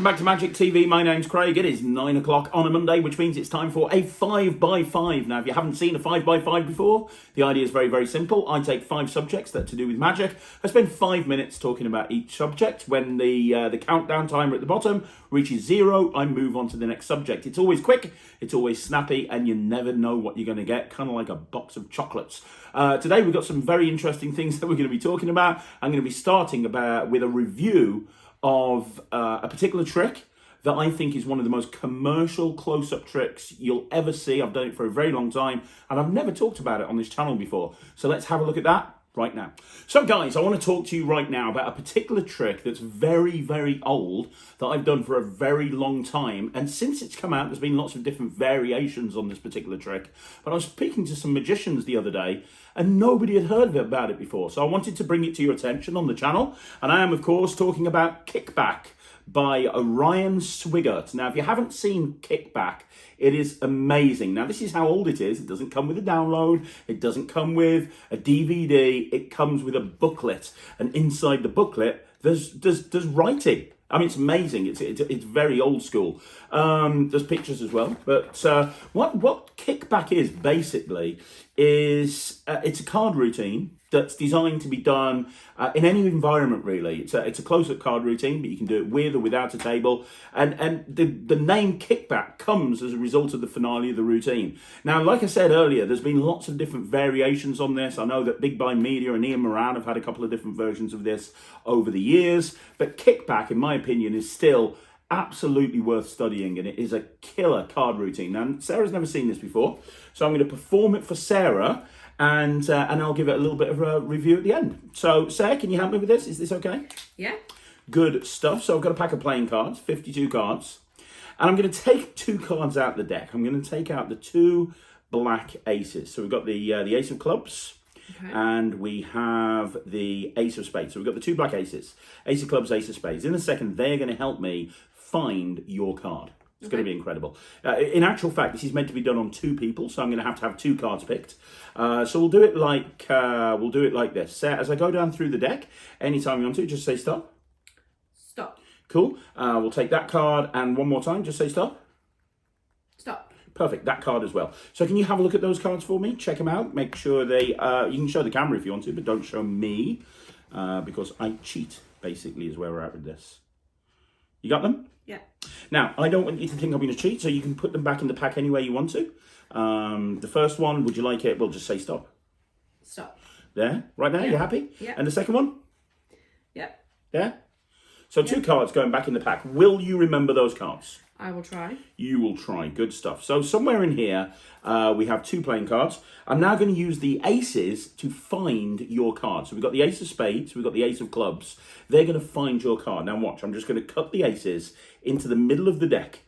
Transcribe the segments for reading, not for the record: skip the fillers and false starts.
back to Magic TV. My name's Craig. It is 9 o'clock on a Monday, which means it's time for a 5x5. Now, if you haven't seen a 5x5 before, the idea is very, very simple. I take 5 subjects that are to do with magic. I spend 5 minutes talking about each subject. When the countdown timer at the bottom reaches 0, I move on to the next subject. It's always quick, it's always snappy, and you never know what you're going to get, kind of like a box of chocolates. Today, we've got some very interesting things that we're going to be talking about. I'm going to be starting with a review of a particular trick that I think is one of the most commercial close-up tricks you'll ever see. I've done it for a very long time, and I've never talked about it on this channel before. So let's have a look at that right now. So guys, I want to talk to you right now about a particular trick that's very, very old, that I've done for a very long time. And since it's come out, there's been lots of different variations on this particular trick. But I was speaking to some magicians the other day, and nobody had heard about it before. So I wanted to bring it to your attention on the channel. And I am, of course, talking about Kickback by Ryan Swigert. Now, if you haven't seen Kickback, it is amazing. Now, this is how old it is. It doesn't come with a download. It doesn't come with a DVD. It comes with a booklet. And inside the booklet, there's writing. I mean, it's amazing. It's very old school. There's pictures as well. But what Kickback is basically is it's a card routine that's designed to be done in any environment, really. It's a close-up card routine, but you can do it with or without a table. And the name Kickback comes as a result of the finale of the routine. Now, like I said earlier, there's been lots of different variations on this. I know that Big Buy Media and Ian Moran have had a couple of different versions of this over the years. But Kickback, in my opinion, is still absolutely worth studying, and it is a killer card routine. Now, Sarah's never seen this before, so I'm going to perform it for Sarah, and I'll give it a little bit of a review at the end. So, Sarah, can you help me with this? Is this okay? Yeah. Good stuff. So I've got a pack of playing cards, 52 cards, and I'm going to take 2 cards out of the deck. I'm going to take out the 2 black aces. So we've got the ace of clubs. Okay. And we have the ace of spades. So we've got the 2 black aces. Ace of clubs, ace of spades. In a second, they're going to help me find your card. It's going to be incredible. In actual fact, this is meant to be done on 2 people, so I'm going to have 2 cards picked. So we'll do it like this. As I go down through the deck, anytime you want to, just say stop. Stop. Cool. We'll take that card, and one more time, just say stop. Stop. Perfect, that card as well. So can you have a look at those cards for me? Check them out. Make sure you can show the camera if you want to, but don't show me, because I cheat, basically, is where we're at with this. You got them? Yeah. Now, I don't want you to think I'm going to cheat, so you can put them back in the pack any way you want to. The first one, would you like it? We'll just say stop. Stop. There? Right now? Yeah. You happy? Yeah. And the second one? Yeah. Yeah? So 2 cards going back in the pack. Will you remember those cards? I will try. You will try. Good stuff. So somewhere in here, we have 2 playing cards. I'm now going to use the aces to find your card. So we've got the ace of spades. We've got the ace of clubs. They're going to find your card. Now watch. I'm just going to cut the aces into the middle of the deck.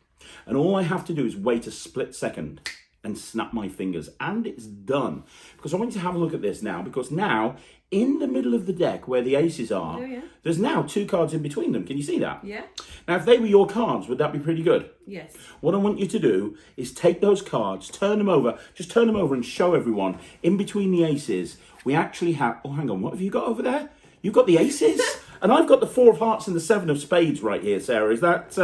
And all I have to do is wait a split second and snap my fingers. And it's done. Because I want you to have a look at this now. Because now, in the middle of the deck where the aces are, there's now 2 cards in between them. Can you see that? Yeah. Now, if they were your cards, would that be pretty good? Yes. What I want you to do is take those cards, turn them over, just turn them over and show everyone. In between the aces, we actually have... Oh, hang on. What have you got over there? You've got the aces? And I've got the 4 of hearts and the 7 of spades right here, Sarah. Is that...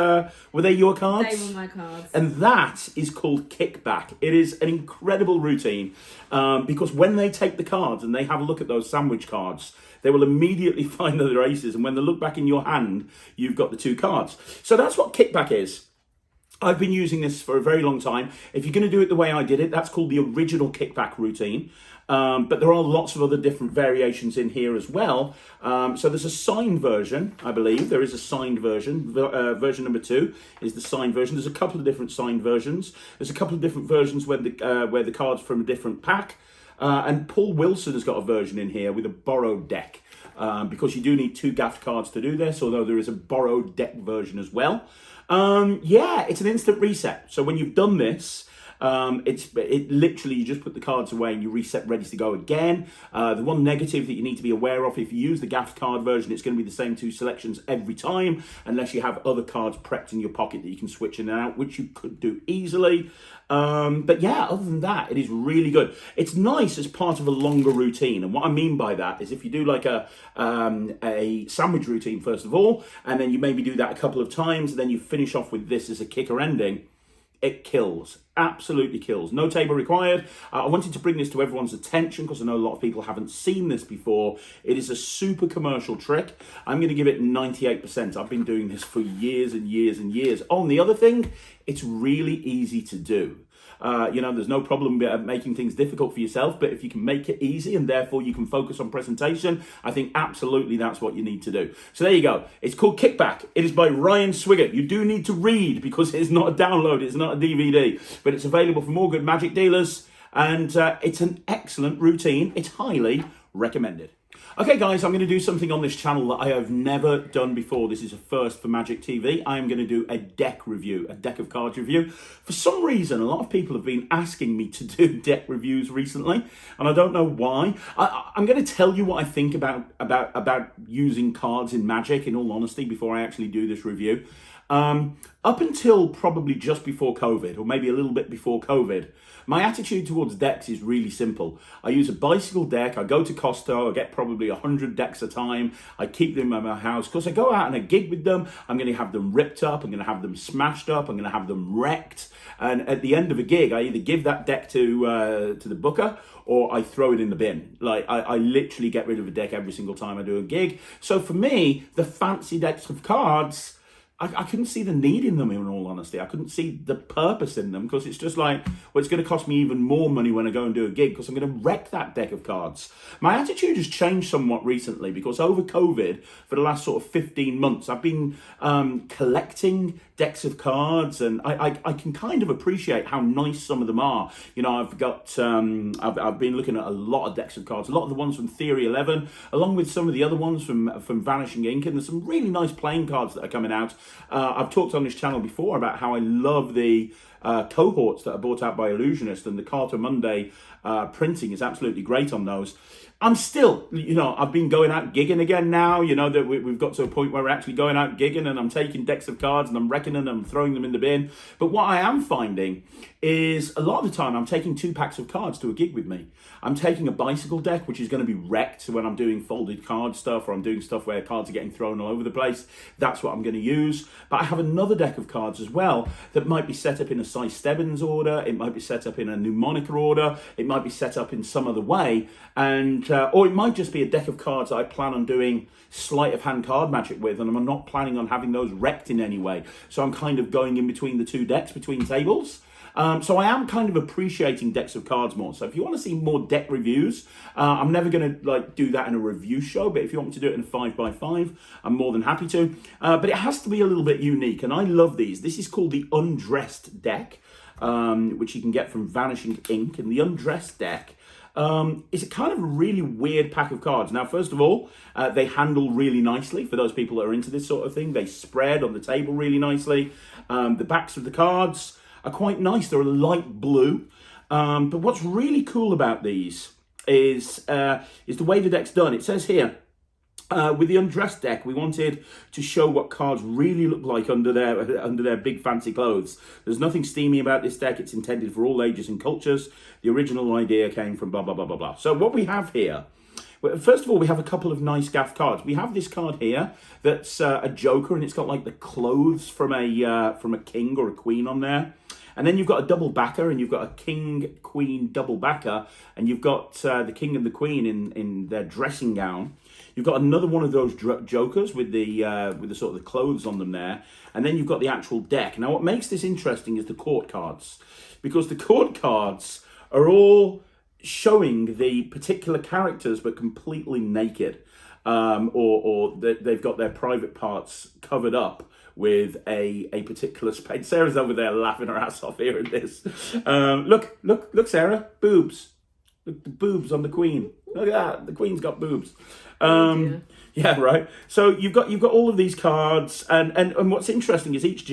were they your cards? They were my cards. And that is called Kickback. It is an incredible routine because when they take the cards and they have a look at those sandwich cards, they will immediately find that they're aces. And when they look back in your hand, you've got the 2 cards. So that's what Kickback is. I've been using this for a very long time. If you're going to do it the way I did it, that's called the original Kickback routine. But there are lots of other different variations in here as well. So there's a signed version, I believe. There is a signed version. Version number 2 is the signed version. There's a couple of different signed versions. There's a couple of different versions where the cards from a different pack. And Paul Wilson has got a version in here with a borrowed deck. Because you do need 2 gaffed cards to do this, although there is a borrowed deck version as well. Yeah, it's an instant reset. So when you've done this, It literally, you just put the cards away and you reset ready to go again. The one negative that you need to be aware of, if you use the gaffed card version, it's going to be the same 2 selections every time, unless you have other cards prepped in your pocket that you can switch in and out, which you could do easily. But yeah, other than that, it is really good. It's nice as part of a longer routine. And what I mean by that is if you do like a sandwich routine, first of all, and then you maybe do that a couple of times, and then you finish off with this as a kicker ending, it kills. Absolutely kills. No table required. I wanted to bring this to everyone's attention because I know a lot of people haven't seen this before. It is a super commercial trick. I'm going to give it 98%. I've been doing this for years and years and years. Oh, and the other thing, it's really easy to do. There's no problem making things difficult for yourself, but if you can make it easy and therefore you can focus on presentation, I think absolutely that's what you need to do. So there you go. It's called Kickback. It is by Ryan Swigert. You do need to read because it's not a download, it's not a DVD, but it's available from all good magic dealers, and it's an excellent routine. It's highly recommended. Okay guys, I'm going to do something on this channel that I have never done before. This is a first for Magic TV. I am going to do a deck review, a deck of cards review. For some reason, a lot of people have been asking me to do deck reviews recently, and I don't know why. I'm going to tell you what I think about using cards in Magic, in all honesty, before I actually do this review. Up until probably just before COVID, or maybe a little bit before COVID, my attitude towards decks is really simple. I use a bicycle deck, I go to Costco, I get probably 100 decks a time, I keep them in my house, because I go out and I gig with them, I'm going to have them ripped up, I'm going to have them smashed up, I'm going to have them wrecked, and at the end of a gig, I either give that deck to the booker, or I throw it in the bin. Like, I literally get rid of a deck every single time I do a gig. So for me, the fancy decks of cards, I couldn't see the need in them, in all honesty. I couldn't see the purpose in them, because it's just like, well, it's going to cost me even more money when I go and do a gig because I'm going to wreck that deck of cards. My attitude has changed somewhat recently because over COVID, for the last sort of 15 months, I've been collecting decks of cards, and I can kind of appreciate how nice some of them are. You know, I've been looking at a lot of decks of cards, a lot of the ones from Theory 11, along with some of the other ones from Vanishing Ink, and there's some really nice playing cards that are coming out. I've talked on this channel before about how I love the cohorts that are brought out by Illusionist, and the Carter Monday printing is absolutely great on those. I'm still, I've been going out gigging again now, that we've got to a point where we're actually going out gigging, and I'm taking decks of cards and I'm reckoning them, throwing them in the bin. But what I am finding is a lot of the time I'm taking 2 packs of cards to a gig with me. I'm taking a bicycle deck, which is going to be wrecked when I'm doing folded card stuff, or I'm doing stuff where cards are getting thrown all over the place. That's what I'm going to use. But I have another deck of cards as well that might be set up in a Cy Stebbins order. It might be set up in a mnemonic order. It might be set up in some other way. And or it might just be a deck of cards that I plan on doing sleight of hand card magic with, and I'm not planning on having those wrecked in any way. So I'm kind of going in between the 2 decks, between tables. So I am kind of appreciating decks of cards more. So if you want to see more deck reviews, I'm never going to do that in a review show, but if you want me to do it in a 5x5, I'm more than happy to. But it has to be a little bit unique, and I love these. This is called the Undressed Deck, which you can get from Vanishing Ink, and the Undressed Deck is a kind of a really weird pack of cards. Now, first of all, they handle really nicely for those people that are into this sort of thing. They spread on the table really nicely. The backs of the cards are quite nice. They're a light blue. But what's really cool about these is the way the deck's done. It says here, with the Undressed Deck, we wanted to show what cards really look like under their big fancy clothes. There's nothing steamy about this deck. It's intended for all ages and cultures. The original idea came from blah, blah, blah, blah, blah. So what we have here, first of all, we have a couple of nice gaff cards. We have this card here that's a Joker, and it's got like the clothes from a king or a queen on there. And then you've got a double backer, and you've got a king, queen, double backer, and you've got the king and the queen in their dressing gown. You've got another one of those jokers with the sort of the clothes on them there, and then you've got the actual deck. Now, what makes this interesting is the court cards, because the court cards are all showing the particular characters but completely naked, or they've got their private parts covered up with a particular space. Sarah's over there laughing her ass off hearing this. Look, Sarah, boobs. Look, the boobs on the queen. Look at that, the queen's got boobs. Yeah, right. So you've got all of these cards, and what's interesting is each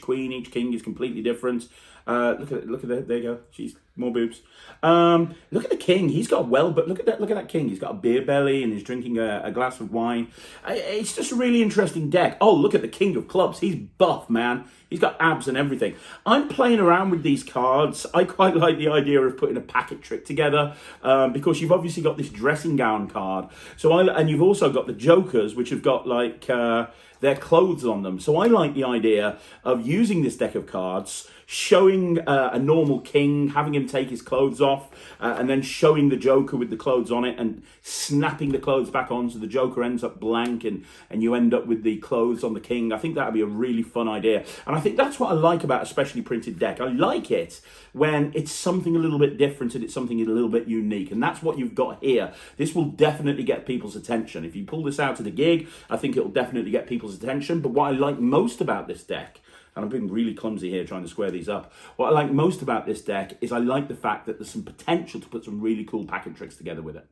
queen, each king is completely different. Look at that. There you go. She's more boobs. Look at the king. He's got but look at that king. He's got a beer belly and he's drinking a glass of wine. It's just a really interesting deck. Oh, look at the king of clubs. He's buff, man. He's got abs and everything. I'm playing around with these cards. I quite like the idea of putting a packet trick together because you've obviously got this dressing gown card. And you've also got the jokers, which have got like their clothes on them. So I like the idea of using this deck of cards, showing a normal king, having him take his clothes off, and then showing the Joker with the clothes on it and snapping the clothes back on so the Joker ends up blank and you end up with the clothes on the king. I think that would be a really fun idea. And I think that's what I like about a specially printed deck. I like it when it's something a little bit different and it's something a little bit unique. And that's what you've got here. This will definitely get people's attention. If you pull this out to the gig, I think it'll definitely get people's attention. But what I like most about this deck, and I'm being really clumsy here trying to square these up. What I like most about this deck is I like the fact that there's some potential to put some really cool packet tricks together with it.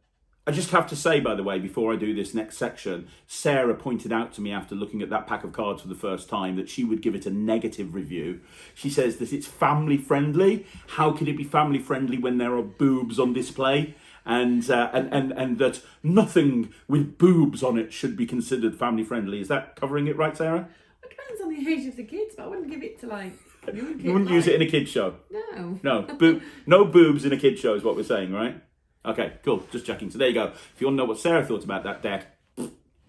I just have to say, by the way, before I do this next section, Sarah pointed out to me after looking at that pack of cards for the first time that she would give it a negative review. She says that it's family friendly. How could it be family friendly when there are boobs on display? And that nothing with boobs on it should be considered family friendly. Is that covering it right, Sarah? It depends on the age of the kids, but I wouldn't give it to like. You wouldn't use it in a kid's show? No. No, no boobs in a kid's show is what we're saying, right? Okay, cool. Just checking. So there you go. If you want to know what Sarah thought about that deck.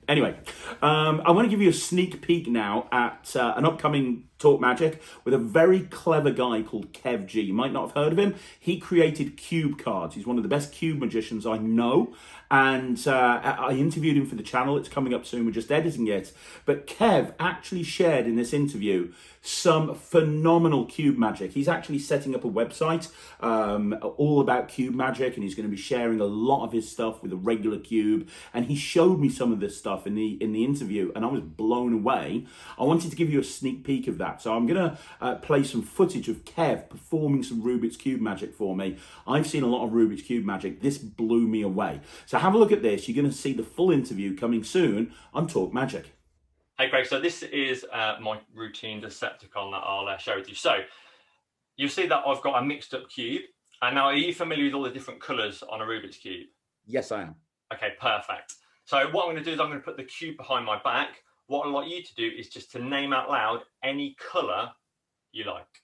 Anyway, I want to give you a sneak peek now at an upcoming Talk Magic with a very clever guy called Kev G. You might not have heard of him. He created cube cards. He's one of the best cube magicians I know. And I interviewed him for the channel. It's coming up soon. We're just editing it. But Kev actually shared in this interview some phenomenal cube magic. He's actually setting up a website all about cube magic, and he's going to be sharing a lot of his stuff with a regular cube. And he showed me some of this stuff in the interview, and I was blown away. I wanted to give you a sneak peek of that. So I'm going to play some footage of Kev performing some Rubik's Cube magic for me. I've seen a lot of Rubik's Cube magic. This blew me away. So have a look at this. You're going to see the full interview coming soon on Talk Magic. Hey Craig, so this is my routine Decepticon that I'll share with you. So you'll see that I've got a mixed up cube. And now, are you familiar with all the different colours on a Rubik's Cube? Yes, I am. Okay, perfect. So what I'm going to do is I'm going to put the cube behind my back. What I'd like you to do is just to name out loud any colour you like.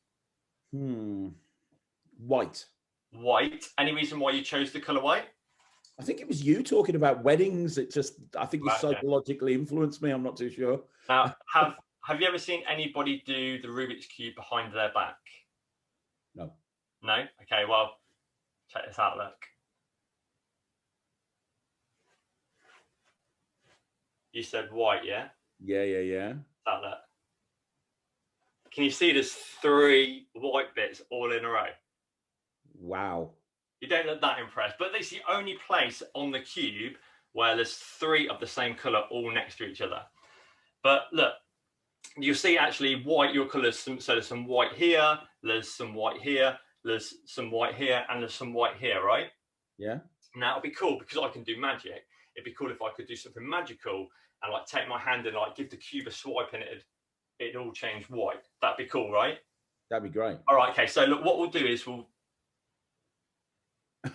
White. White. Any reason why you chose the colour white? I think it was you talking about weddings. I think it psychologically influenced me. I'm not too sure. Now, have you ever seen anybody do the Rubik's Cube behind their back? No. No? Okay, well, check this out, look. You said white, yeah? Yeah. That look. Can you see there's 3 white bits all in a row? Wow. You don't look that impressed, but it's the only place on the cube where there's 3 of the same colour all next to each other. But look, you'll see actually white, your colours, so there's some white here, there's some white here, there's some white here, and there's some white here, right? Yeah. Now it'd be cool because I can do magic. It'd be cool if I could do something magical and like take my hand and like give the cube a swipe and it'd all change white. That'd be cool, right? That'd be great. All right, okay. So look, what we'll do is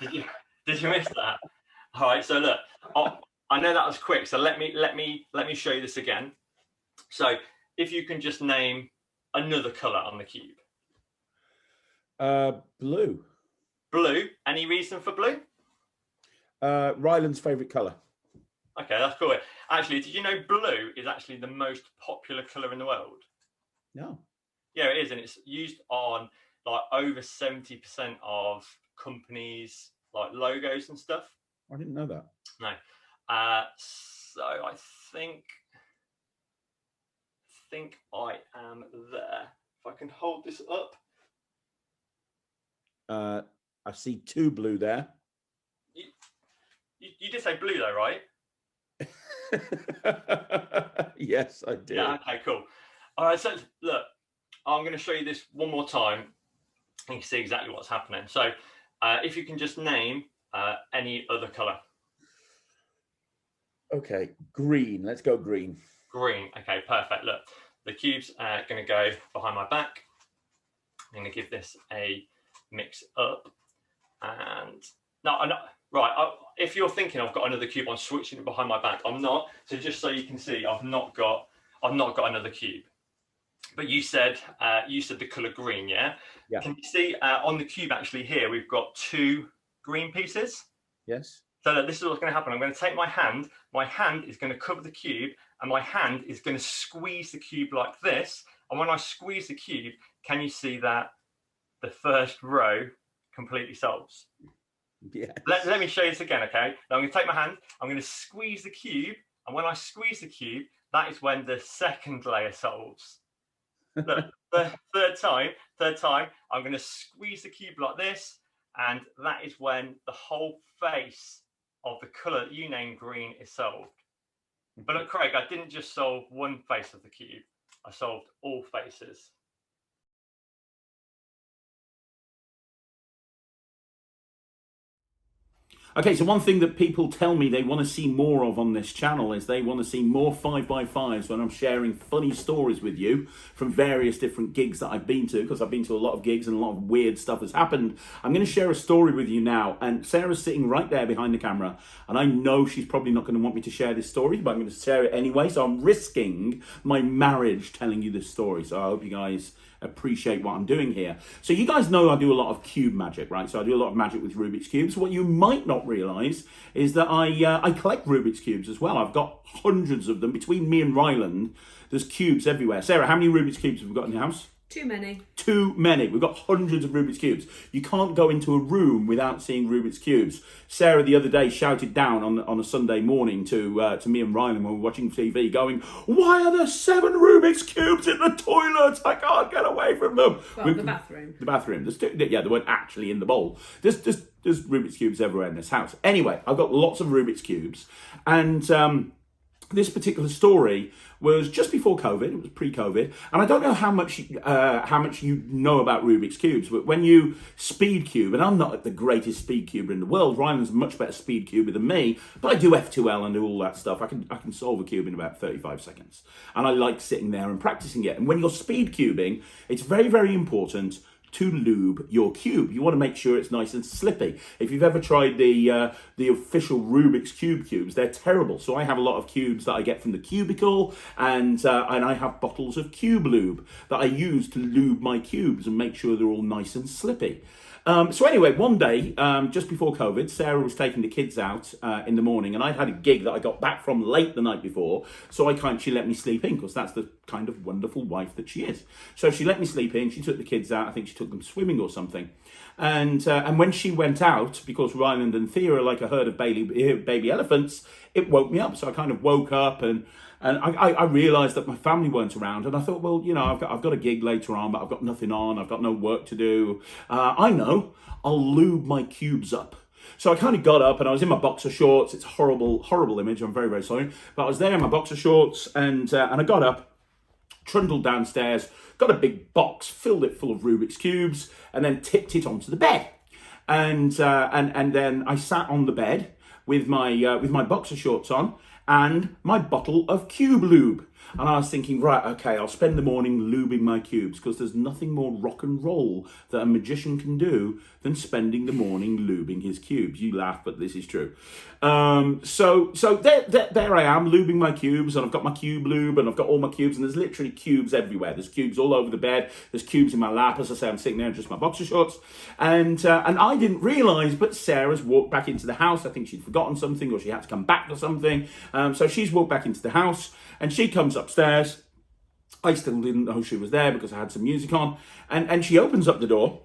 Did you miss that? All right. So look, I know that was quick. So let me show you this again. So if you can just name another color on the cube. Blue. Blue. Any reason for blue? Ryland's favorite color. Okay, that's cool. Actually, did you know blue is actually the most popular color in the world? No. Yeah, it is, and it's used on like over 70% of companies' like logos and stuff. I didn't know that. No. So I think I am there. If I can hold this up. I see 2 blue there. You did say blue though, right? Yes, I did. Yeah, okay, cool. All right, so look, I'm going to show you this one more time. You can see exactly what's happening. So if you can just name any other color. Okay, green. Let's go green. Green. Okay, perfect. Look, the cube's going to go behind my back. I'm going to give this a mix up. And no, right. If you're thinking I've got another cube, I'm switching it behind my back. I'm not. So just so you can see, I've not got another cube. But you said the colour green, yeah? Yeah. Can you see on the cube actually here we've got 2 green pieces? Yes. So look, this is what's going to happen. I'm going to take my hand. My hand is going to cover the cube, and my hand is going to squeeze the cube like this. And when I squeeze the cube, can you see that the first row completely solves? Yes. Let me show you this again, okay? Now I'm going to take my hand. I'm going to squeeze the cube, and when I squeeze the cube, that is when the second layer solves. Look, the third time, I'm going to squeeze the cube like this, and that is when the whole face of the colour that you named green is solved. But look, Craig, I didn't just solve one face of the cube. I solved all faces. Okay, so one thing that people tell me they want to see more of on this channel is they want to see more 5x5s when I'm sharing funny stories with you from various different gigs that I've been to, because I've been to a lot of gigs and a lot of weird stuff has happened. I'm going to share a story with you now, and Sarah's sitting right there behind the camera, and I know she's probably not going to want me to share this story, but I'm going to share it anyway, so I'm risking my marriage telling you this story, so I hope you guys appreciate what I'm doing here. So you guys know I do a lot of cube magic, right? So I do a lot of magic with Rubik's Cubes. What you might not realize is that I collect Rubik's Cubes as well. I've got hundreds of them. Between me and Ryland, there's cubes everywhere. Sarah, how many Rubik's Cubes have we got in your house? Too many. Too many. We've got hundreds of Rubik's Cubes. You can't go into a room without seeing Rubik's Cubes. Sarah the other day shouted down on a Sunday morning to me and Ryland when we were watching TV, going, "Why are there 7 Rubik's Cubes in the toilet? I can't get away from them." Well, the bathroom. The bathroom. There's 2, yeah, they weren't actually in the bowl. There's Rubik's Cubes everywhere in this house. Anyway, I've got lots of Rubik's Cubes, and this particular story was just before COVID. It was pre-COVID, and I don't know how much you know about Rubik's Cubes, but when you speed cube, and I'm not the greatest speed cuber in the world, Ryan's a much better speed cuber than me, but I do F2L and do all that stuff. I can solve a cube in about 35 seconds, and I like sitting there and practicing it. And when you're speed cubing, it's very, very important to lube your cube. You want to make sure it's nice and slippy. If you've ever tried the official Rubik's cubes, they're terrible. So I have a lot of cubes that I get from the cubicle, and I have bottles of cube lube that I use to lube my cubes and make sure they're all nice and slippy. So anyway, one day, just before COVID, Sarah was taking the kids out in the morning, and I'd had a gig that I got back from late the night before, so she let me sleep in, because that's the kind of wonderful wife that she is. So she let me sleep in, she took the kids out, I think she took them swimming or something, and when she went out, because Ryland and Thea are like a herd of baby elephants, it woke me up, so I kind of woke up, and I realised that my family weren't around, and I thought, well, you know, I've got a gig later on, but I've got nothing on, I've got no work to do. I know, I'll lube my cubes up. So I kind of got up, and I was in my boxer shorts. It's a horrible, horrible image. I'm very, very sorry. But I was there in my boxer shorts, and I got up, trundled downstairs, got a big box, filled it full of Rubik's Cubes, and then tipped it onto the bed. And then I sat on the bed with my boxer shorts on, and my bottle of cube lube. And I was thinking, right, okay, I'll spend the morning lubing my cubes, because there's nothing more rock and roll that a magician can do than spending the morning lubing his cubes. You laugh, but this is true. So there I am, lubing my cubes, and I've got my cube lube, and I've got all my cubes, and there's literally cubes everywhere. There's cubes all over the bed. There's cubes in my lap. As I say, I'm sitting there in just my boxer shorts. And I didn't realise, but Sarah's walked back into the house. I think she'd forgotten something, or she had to come back for something. So she's walked back into the house, and she comes upstairs. I still didn't know she was there because I had some music on. And she opens up the door,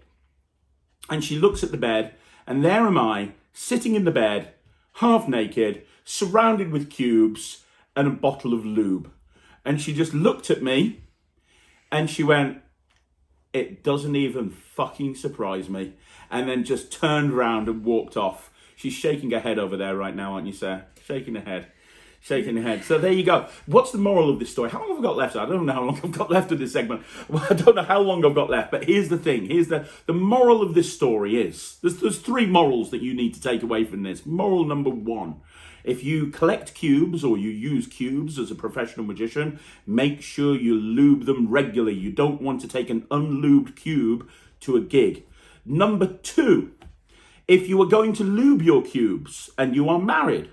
and she looks at the bed, and there am I, sitting in the bed, half naked, surrounded with cubes and a bottle of lube. And she just looked at me, and she went, "It doesn't even fucking surprise me," and then just turned around and walked off. She's shaking her head over there right now, aren't you, Sarah? Shaking her head. Shaking your head. So there you go. What's the moral of this story? How long have I got left? I don't know how long I've got left of this segment. Well, I don't know how long I've got left, but here's the thing. Here's the moral of this story is, there's 3 morals that you need to take away from this. Moral number 1. If you collect cubes or you use cubes as a professional magician, make sure you lube them regularly. You don't want to take an unlubed cube to a gig. Number 2, if you are going to lube your cubes and you are married,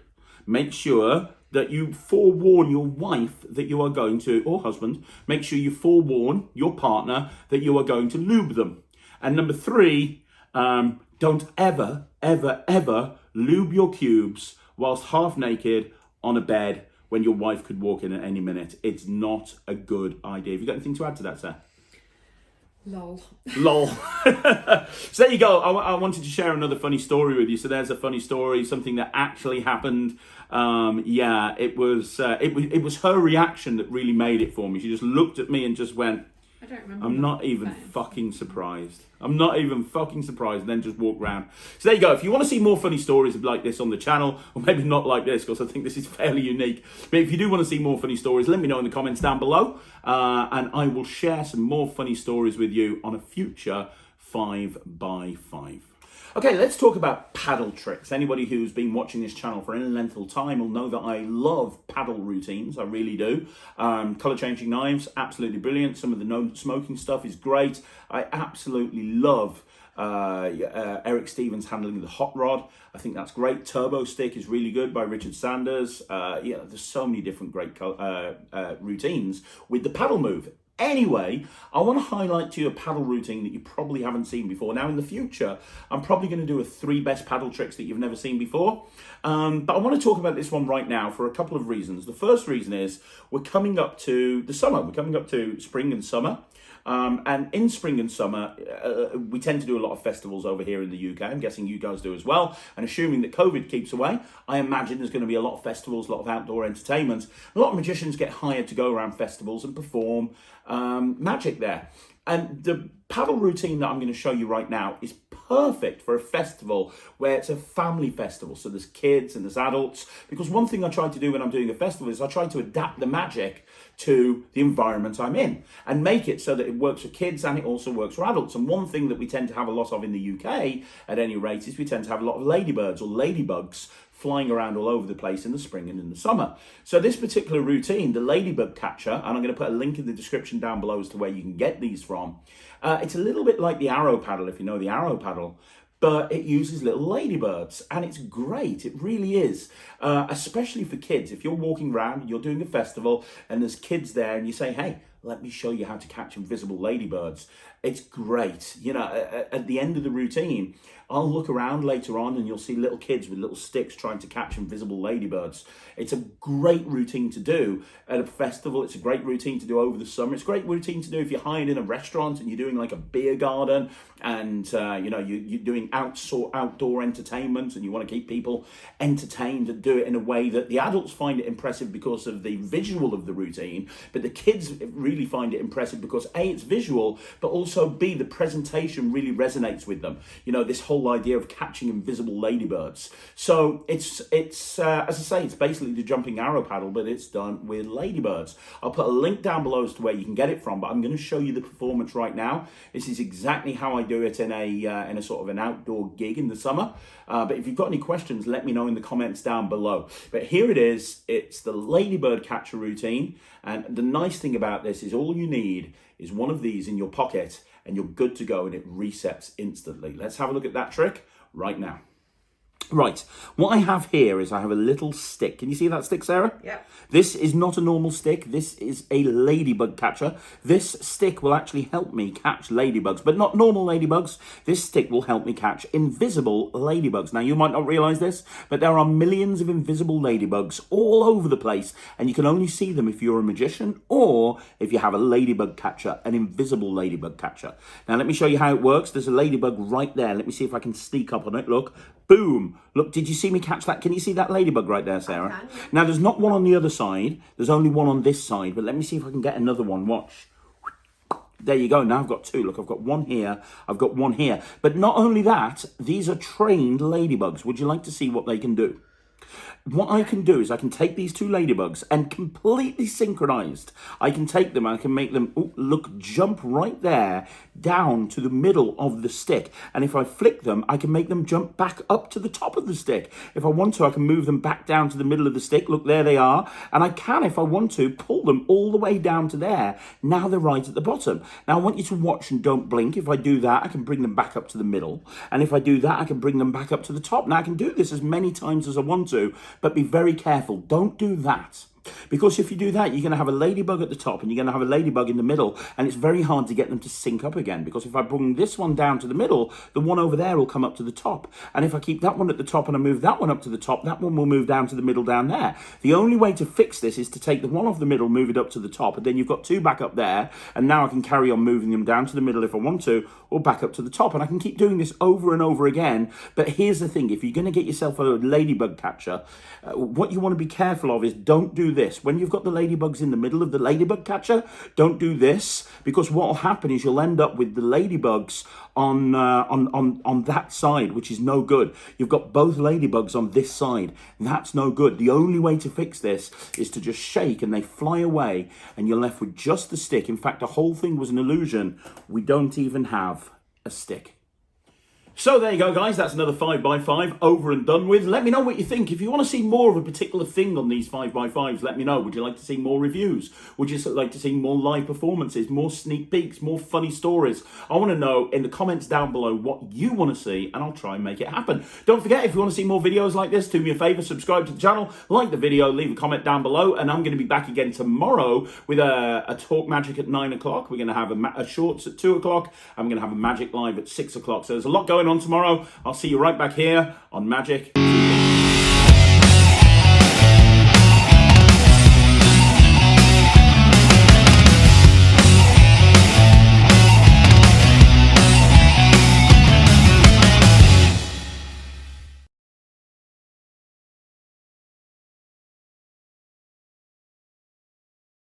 make sure that you forewarn your wife that you are going to, or husband, make sure you forewarn your partner that you are going to lube them. And number 3, don't ever, ever, ever lube your cubes whilst half naked on a bed when your wife could walk in at any minute. It's not a good idea. Have you got anything to add to that, sir? Lol. Lol. So there you go. I wanted to share another funny story with you. So there's a funny story, something that actually happened. Yeah, it was her reaction that really made it for me. She just looked at me and just went, I don't remember. I'm not even fucking surprised. I'm not even fucking surprised, and then just walk around. So there you go. If you want to see more funny stories like this on the channel, or maybe not like this, because I think this is fairly unique, but if you do want to see more funny stories, let me know in the comments down below, and I will share some more funny stories with you on a future 5x5. Okay, let's talk about paddle tricks. Anybody who's been watching this channel for any length of time will know that I love paddle routines. I really do. Color changing knives, absolutely brilliant. Some of the no smoking stuff is great. I absolutely love Eric Stevens handling the hot rod. I think that's great. Turbo stick is really good by Richard Sanders. Yeah, there's so many different great routines with the paddle move. Anyway, I want to highlight to you a paddle routine that you probably haven't seen before. Now, in the future, I'm probably going to do a 3 best paddle tricks that you've never seen before. But I want to talk about this one right now for a couple of reasons. The first reason is we're coming up to the summer. We're coming up to spring and summer. And in spring and summer, we tend to do a lot of festivals over here in the UK. I'm guessing you guys do as well. And assuming that COVID keeps away, I imagine there's going to be a lot of festivals, a lot of outdoor entertainment. A lot of magicians get hired to go around festivals and perform magic there. And the paddle routine that I'm going to show you right now is perfect for a festival where it's a family festival. So there's kids and there's adults. Because one thing I try to do when I'm doing a festival is I try to adapt the magic to the environment I'm in and make it so that it works for kids and it also works for adults. And one thing that we tend to have a lot of in the UK, at any rate, is we tend to have a lot of ladybirds or ladybugs flying around all over the place in the spring and in the summer. So this particular routine, the ladybug catcher, and I'm going to put a link in the description down below as to where you can get these from. It's a little bit like the arrow paddle, if you know the arrow paddle, but it uses little ladybirds, and it's great. It really is, especially for kids. If you're walking around and you're doing a festival and there's kids there and you say, hey, let me show you how to catch invisible ladybirds. It's great. You know, at the end of the routine, I'll look around later on and you'll see little kids with little sticks trying to catch invisible ladybirds. It's a great routine to do at a festival. It's a great routine to do over the summer. It's a great routine to do if you're hired in a restaurant and you're doing like a beer garden and you know, you're doing outdoor entertainment and you want to keep people entertained and do it in a way that the adults find it impressive because of the visual of the routine, but the kids really find it impressive because A, it's visual, but also B, the presentation really resonates with them. You know, this whole idea of catching invisible ladybirds. So it's as I say, it's basically the jumping arrow paddle, but it's done with ladybirds. I'll put a link down below as to where you can get it from, but I'm going to show you the performance right now. This is exactly how I do it in a sort of an outdoor gig in the summer. But if you've got any questions, let me know in the comments down below. But here it is. It's the ladybird catcher routine. And the nice thing about this is all you need is one of these in your pocket and you're good to go and it resets instantly. Let's have a look at that trick right now. Right, what I have here is I have a little stick. Can you see that stick, Sarah? Yep. This is not a normal stick. This is a ladybug catcher. This stick will actually help me catch ladybugs, but not normal ladybugs. This stick will help me catch invisible ladybugs. Now, you might not realize this, but there are millions of invisible ladybugs all over the place, and you can only see them if you're a magician or if you have a ladybug catcher, an invisible ladybug catcher. Now, let me show you how it works. There's a ladybug right there. Let me see if I can sneak up on it. Look, boom. Look, did you see me catch that? Can you see that ladybug right there, Sarah? I can, yeah. Now, there's not one on the other side. There's only one on this side, but let me see if I can get another one. Watch. There you go. Now I've got 2. Look, I've got one here. I've got one here. But not only that, these are trained ladybugs. Would you like to see what they can do? What I can do is I can take these two ladybugs and completely synchronized, I can take them and I can make them, jump right there down to the middle of the stick. And if I flick them, I can make them jump back up to the top of the stick. If I want to, I can move them back down to the middle of the stick. Look, there they are. And I can, if I want to, pull them all the way down to there. Now they're right at the bottom. Now I want you to watch and don't blink. If I do that, I can bring them back up to the middle. And if I do that, I can bring them back up to the top. Now I can do this as many times as I want to, but be very careful. Don't do that. Because if you do that, you're going to have a ladybug at the top and you're going to have a ladybug in the middle, and it's very hard to get them to sync up again, because if I bring this one down to the middle, the one over there will come up to the top. And if I keep that one at the top and I move that one up to the top, that one will move down to the middle down there. The only way to fix this is to take the one off the middle, move it up to the top, and then you've got two back up there, and now I can carry on moving them down to the middle if I want to, or back up to the top, and I can keep doing this over and over again. But here's the thing, if you're going to get yourself a ladybug catcher, what you want to be careful of is don't do this. When you've got the ladybugs in the middle of the ladybug catcher, don't do this, because what will happen is you'll end up with the ladybugs on that side, which is no good. You've got both ladybugs on this side. That's no good. The only way to fix this is to just shake and they fly away and you're left with just the stick. In fact, the whole thing was an illusion. We don't even have a stick. So there you go, guys. That's another 5x5 over and done with. Let me know what you think. If you want to see more of a particular thing on these 5x5s, let me know. Would you like to see more reviews? Would you like to see more live performances, more sneak peeks, more funny stories? I want to know in the comments down below what you want to see, and I'll try and make it happen. Don't forget, if you want to see more videos like this, do me a favor, subscribe to the channel, like the video, leave a comment down below, and I'm going to be back again tomorrow with a Talk Magic at 9 o'clock. We're going to have a shorts at 2 o'clock. I'm going to have a Magic Live at 6 o'clock. So there's a lot going on tomorrow. I'll see you right back here on Magic.